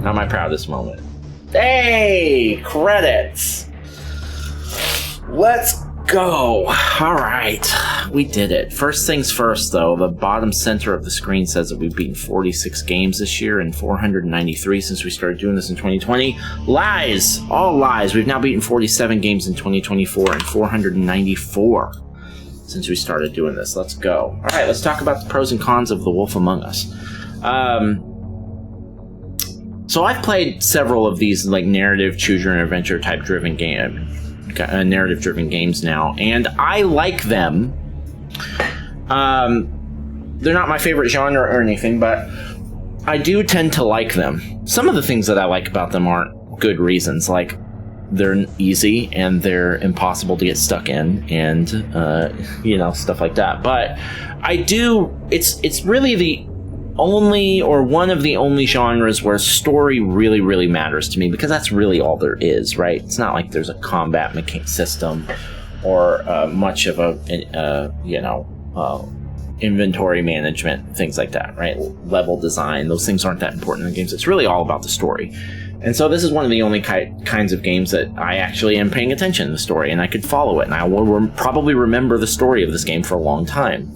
Not my proudest moment. Hey, credits. Let's go. All right, we did it. First things first, though, the bottom center of the screen says that we've beaten 46 games this year and 493 since we started doing this in 2020. Lies, all lies. We've now beaten 47 games in 2024 and 494 since we started doing this. Let's go. All right, let's talk about the pros and cons of The Wolf Among Us. So I've played several of these like narrative, choose your own adventure type driven narrative-driven games now, and I like them. They're not my favorite genre or anything, but I do tend to like them. Some of the things that I like about them aren't good reasons, like they're easy and they're impossible to get stuck in, and stuff like that. But I do. It's really the only or one of the only genres where story really, really matters to me, because that's really all there is, right? It's not like there's a combat system or much of a inventory management, things like that, right? Level design, those things aren't that important in the games. It's really all about the story. And so this is one of the only kinds of games that I actually am paying attention to the story, and I could follow it, and I will probably remember the story of this game for a long time.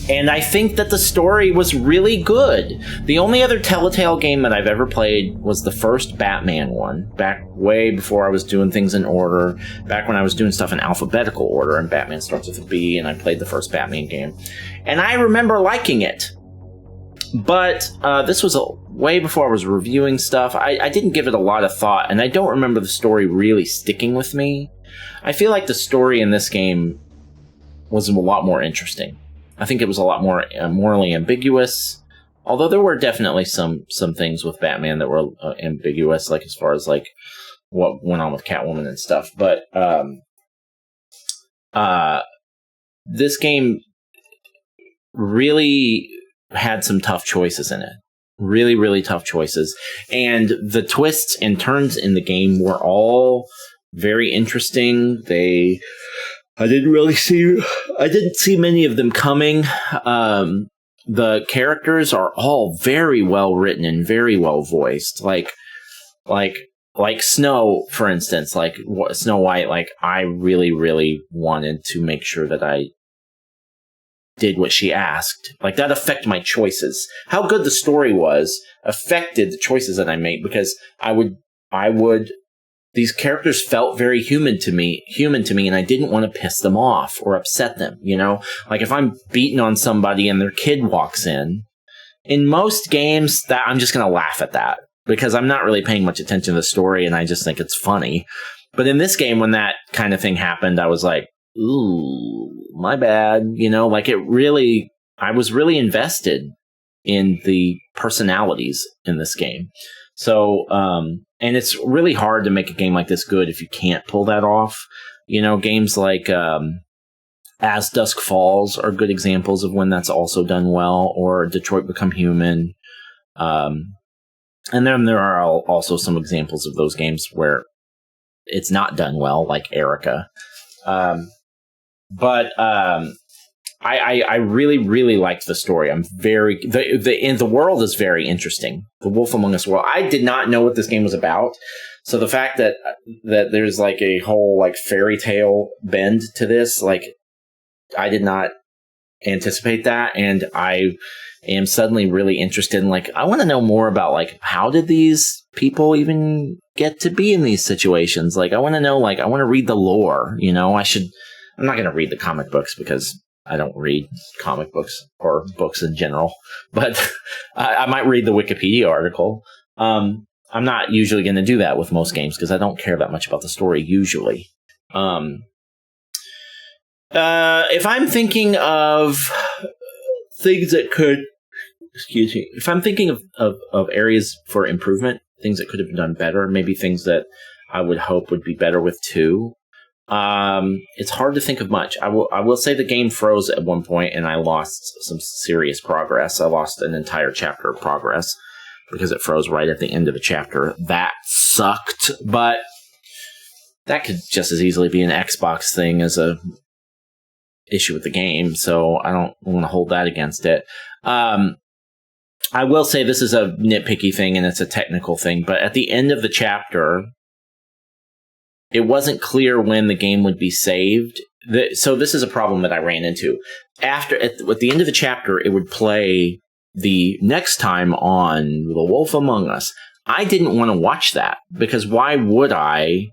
And I think that the story was really good. The only other Telltale game that I've ever played was the first Batman one, back way before I was doing things in order, back when I was doing stuff in alphabetical order, and Batman starts with a B, and I played the first Batman game. And I remember liking it. But this was way before I was reviewing stuff. I didn't give it a lot of thought, and I don't remember the story really sticking with me. I feel like the story in this game was a lot more interesting. I think it was a lot more morally ambiguous, although there were definitely some things with Batman that were ambiguous, like as far as like what went on with Catwoman and stuff. But this game really had some tough choices in it. Really, really tough choices. And the twists and turns in the game were all very interesting. I didn't see many of them coming. The characters are all very well written and very well voiced. Like Snow, for instance, like Snow White, like I really, really wanted to make sure that I did what she asked. Like that affected my choices. How good the story was affected the choices that I made, because these characters felt very human to me, and I didn't want to piss them off or upset them, you know? Like if I'm beating on somebody and their kid walks in most games, that I'm just going to laugh at that because I'm not really paying much attention to the story and I just think it's funny. But in this game, when that kind of thing happened, I was like, ooh, my bad, you know? Like I was really invested in the personalities in this game. So, and it's really hard to make a game like this good if you can't pull that off. You know, games like As Dusk Falls are good examples of when that's also done well, or Detroit Become Human. And then there are also some examples of those games where it's not done well, like Erica. I really, really liked the story. The world is very interesting. The Wolf Among Us world. I did not know what this game was about. So the fact that there's like a whole like fairy tale bend to this, like I did not anticipate that. And I am suddenly really interested in like, I want to know more about like, how did these people even get to be in these situations? Like, I want to know, like, I want to read the lore, you know, I'm not going to read the comic books because I don't read comic books or books in general, but I might read the Wikipedia article. I'm not usually going to do that with most games because I don't care that much about the story usually. If I'm thinking of things that could, if I'm thinking of areas for improvement, things that could have been done better, maybe things that I would hope would be better with 2. It's hard to think of much. I will say the game froze at one point and I lost some serious progress. I lost an entire chapter of progress because it froze right at the end of a chapter. That sucked, but that could just as easily be an Xbox thing as a issue with the game. So I don't want to hold that against it. I will say this is a nitpicky thing and it's a technical thing, but at the end of the chapter, it wasn't clear when the game would be saved. So this is a problem that I ran into. At the end of the chapter, it would play the next time on The Wolf Among Us. I didn't want to watch that because why would I?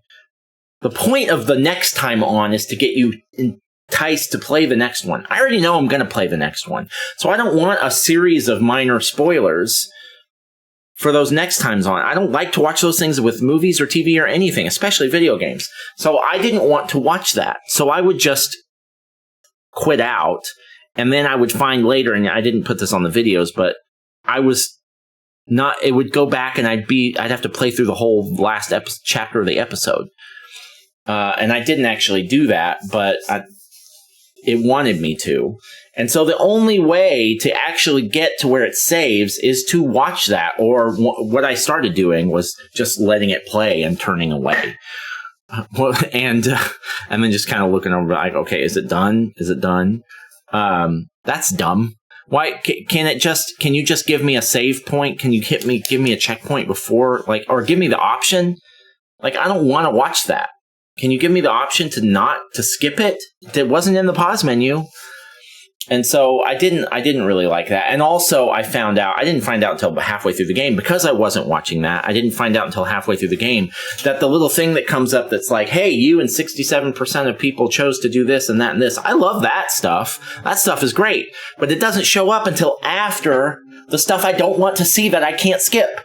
The point of the next time on is to get you enticed to play the next one. I already know I'm going to play the next one. So I don't want a series of minor spoilers for those next times on. I don't like to watch those things with movies or TV or anything, especially video games. So I didn't want to watch that. So I would just quit out, and then I would find later, and I didn't put this on the videos, but I was not, it would go back and I'd have to play through the whole last chapter of the episode. And I didn't actually do that, but it wanted me to. And so the only way to actually get to where it saves is to watch that. Or what I started doing was just letting it play and turning away. And then just kind of looking over like, okay, is it done? Is it done? That's dumb. Why can you just give me a save point? Can you give me a checkpoint before, like, or give me the option? Like, I don't want to watch that. Can you give me the option to skip it? That wasn't in the pause menu. And so I didn't really like that. And also I didn't find out until halfway through the game, because I wasn't watching that. I didn't find out until halfway through the game that the little thing that comes up that's like, hey, you and 67% of people chose to do this and that and this. I love that stuff. That stuff is great, but it doesn't show up until after the stuff I don't want to see that I can't skip.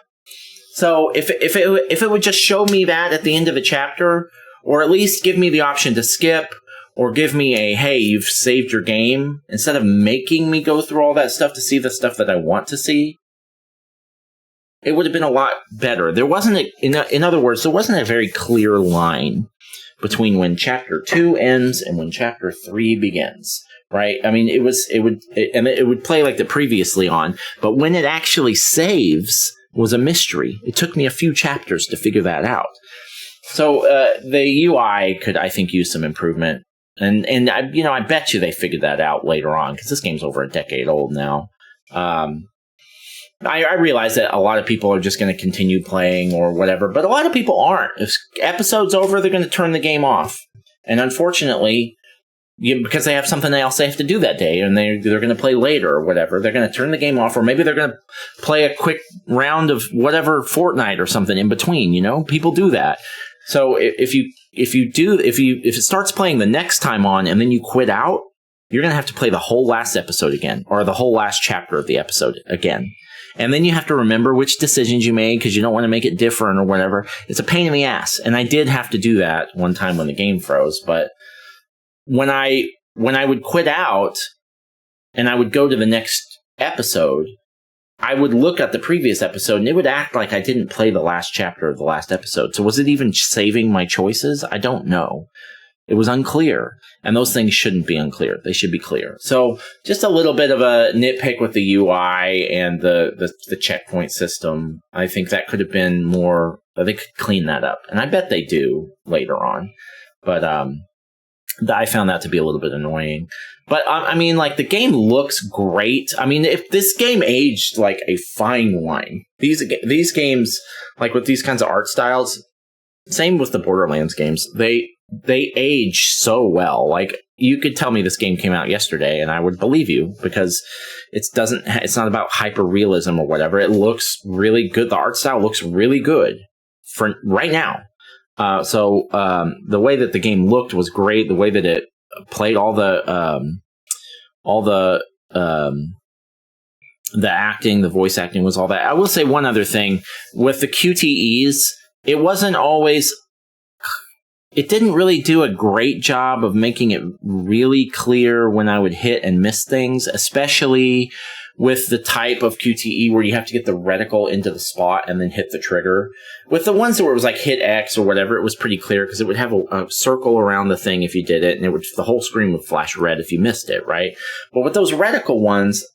So if it would just show me that at the end of a chapter, or at least give me the option to skip, or give me a, hey, you've saved your game, instead of making me go through all that stuff to see the stuff that I want to see, it would have been a lot better. There wasn't, in other words, there wasn't a very clear line between when Chapter 2 ends and when Chapter 3 begins, right? I mean, it would play like the previously on, but when it actually saves was a mystery. It took me a few chapters to figure that out. So the UI could, I think, use some improvement. And I bet you they figured that out later on, because this game's over a decade old now. I realize that a lot of people are just going to continue playing or whatever, but a lot of people aren't. If episode's over, they're going to turn the game off. And unfortunately, because they have something else they have to do that day, and they're going to play later or whatever, they're going to turn the game off, or maybe they're going to play a quick round of whatever, Fortnite or something in between. People do that. So if it starts playing the next time on and then you quit out, you're going to have to play the whole last episode again, or the whole last chapter of the episode again. And then you have to remember which decisions you made, because you don't want to make it different or whatever. It's a pain in the ass. And I did have to do that one time when the game froze. But when I would quit out and I would go to the next episode, I would look at the previous episode and it would act like I didn't play the last chapter of the last episode. So was it even saving my choices? I don't know. It was unclear. And those things shouldn't be unclear. They should be clear. So just a little bit of a nitpick with the UI and the checkpoint system. I think that could have been more, they could clean that up. And I bet they do later on. But I found that to be a little bit annoying. But, I mean, like, the game looks great. I mean, if this game aged like a fine wine, these games, like with these kinds of art styles, same with the Borderlands games, they age so well. Like, you could tell me this game came out yesterday and I would believe you, because it's not about hyper realism or whatever. It looks really good. The art style looks really good for right now. So the way that the game looked was great. The way that it played, all the acting, the voice acting was all that. I will say one other thing with the QTEs. It didn't really do a great job of making it really clear when I would hit and miss things, especially with the type of QTE where you have to get the reticle into the spot and then hit the trigger. With the ones where it was like hit X or whatever, it was pretty clear, because it would have a circle around the thing if you did it, and the whole screen would flash red if you missed it, right? But with those reticle ones,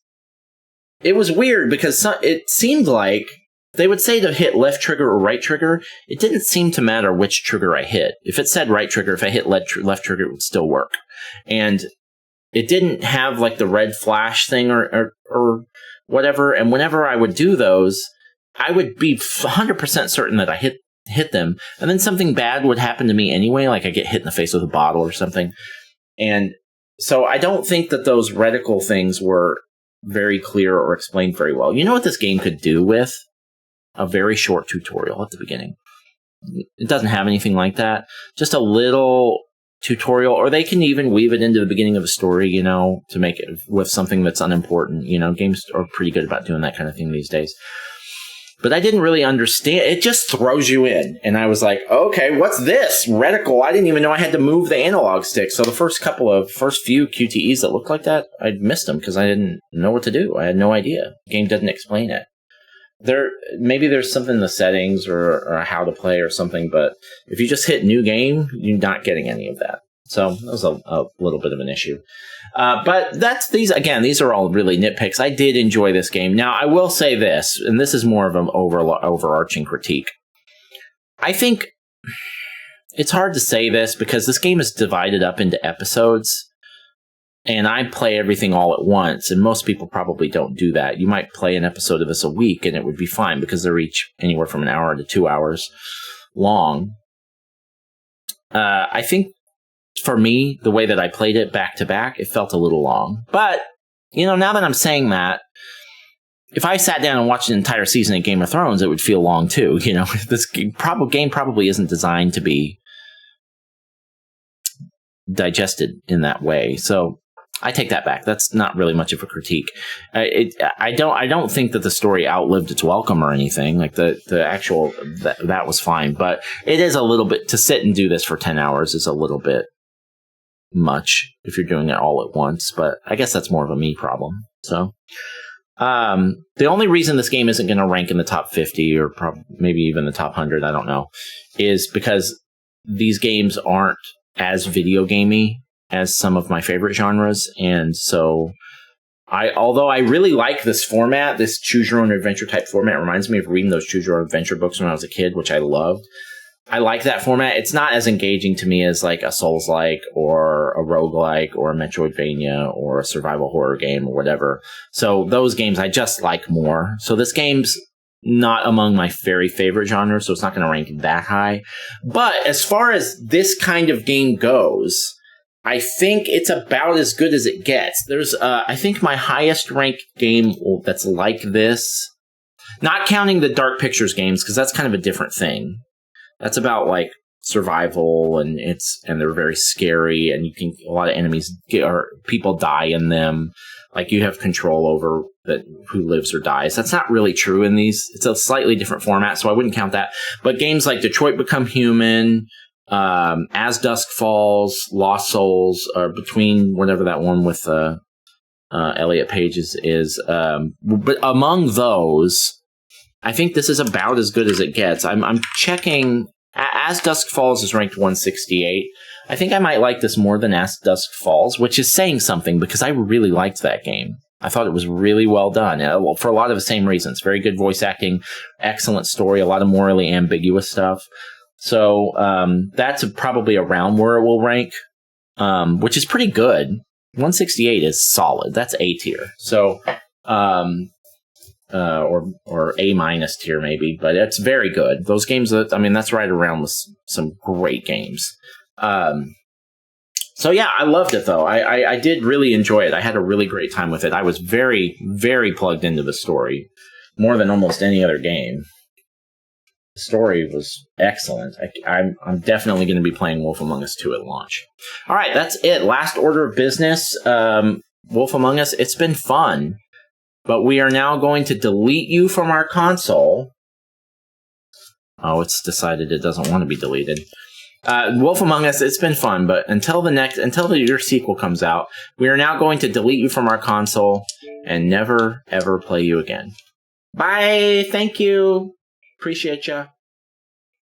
it was weird, because it seemed like they would say to hit left trigger or right trigger. It didn't seem to matter which trigger I hit. If it said right trigger, if I hit left trigger, it would still work. And it didn't have like the red flash thing or whatever. And whenever I would do those, I would be 100% certain that I hit them. And then something bad would happen to me anyway, like I get hit in the face with a bottle or something. And so I don't think that those reticle things were very clear or explained very well. You know what this game could do with? A very short tutorial at the beginning. It doesn't have anything like that. Just a little tutorial, or they can even weave it into the beginning of a story, you know, to make it with something that's unimportant. You know, games are pretty good about doing that kind of thing these days. But I didn't really understand. It just throws you in. And I was like, okay, what's this? Reticle. I didn't even know I had to move the analog stick. So the first few QTEs that looked like that, I missed them because I didn't know what to do. I had no idea. The game doesn't explain it. Maybe there's something in the settings or how to play or something, but if you just hit new game, you're not getting any of that. So that was a little bit of an issue. But these are all really nitpicks. I did enjoy this game. Now, I will say this, and this is more of an overarching critique. I think it's hard to say this because this game is divided up into episodes. And I play everything all at once, and most people probably don't do that. You might play an episode of this a week, and it would be fine because they're each anywhere from an hour to 2 hours long. I think for me, the way that I played it back to back, it felt a little long. But, you know, now that I'm saying that, if I sat down and watched an entire season of Game of Thrones, it would feel long too. You know, this game probably isn't designed to be digested in that way. So I take that back. That's not really much of a critique. I don't think that the story outlived its welcome or anything. Like the actual that was fine, but it is a little bit to sit and do this for 10 hours is a little bit much if you're doing it all at once. But I guess that's more of a me problem. So the only reason this game isn't going to rank in the top 50 or maybe even the top 100, I don't know, is because these games aren't as video gamey as some of my favorite genres. And so although I really like this format, this choose your own adventure type format, reminds me of reading those choose your own adventure books when I was a kid, which I loved. I like that format. It's not as engaging to me as like a Souls-like or a roguelike or a Metroidvania or a survival horror game or whatever. So those games I just like more. So this game's not among my very favorite genres, so it's not going to rank that high. But as far as this kind of game goes, I think it's about as good as it gets. There's, I think my highest ranked game that's like this, not counting the Dark Pictures games, because that's kind of a different thing. That's about like survival, and they're very scary, and a lot of enemies or people die in them. Like you have control over who lives or dies. That's not really true in these. It's a slightly different format, so I wouldn't count that. But games like Detroit Become Human, As Dusk Falls, Lost Souls, or between whatever that one with Elliot Page is. But among those, I think this is about as good as it gets. I'm checking. As Dusk Falls is ranked 168. I think I might like this more than As Dusk Falls, which is saying something because I really liked that game. I thought it was really well done for a lot of the same reasons. Very good voice acting, excellent story, a lot of morally ambiguous stuff. So that's probably around where it will rank, which is pretty good. 168 is solid. That's A tier. So or A minus tier maybe, but it's very good. Those games that's right around with some great games. So yeah, I loved it though. I did really enjoy it. I had a really great time with it. I was very, very plugged into the story, more than almost any other game. The story was excellent. I'm definitely going to be playing Wolf Among Us 2 at launch. All right, that's it. Last order of business. Wolf Among Us, it's been fun. But we are now going to delete you from our console. Oh, it's decided it doesn't want to be deleted. Wolf Among Us, it's been fun, but until your sequel comes out, we are now going to delete you from our console and never, ever play you again. Bye! Thank you! Appreciate ya.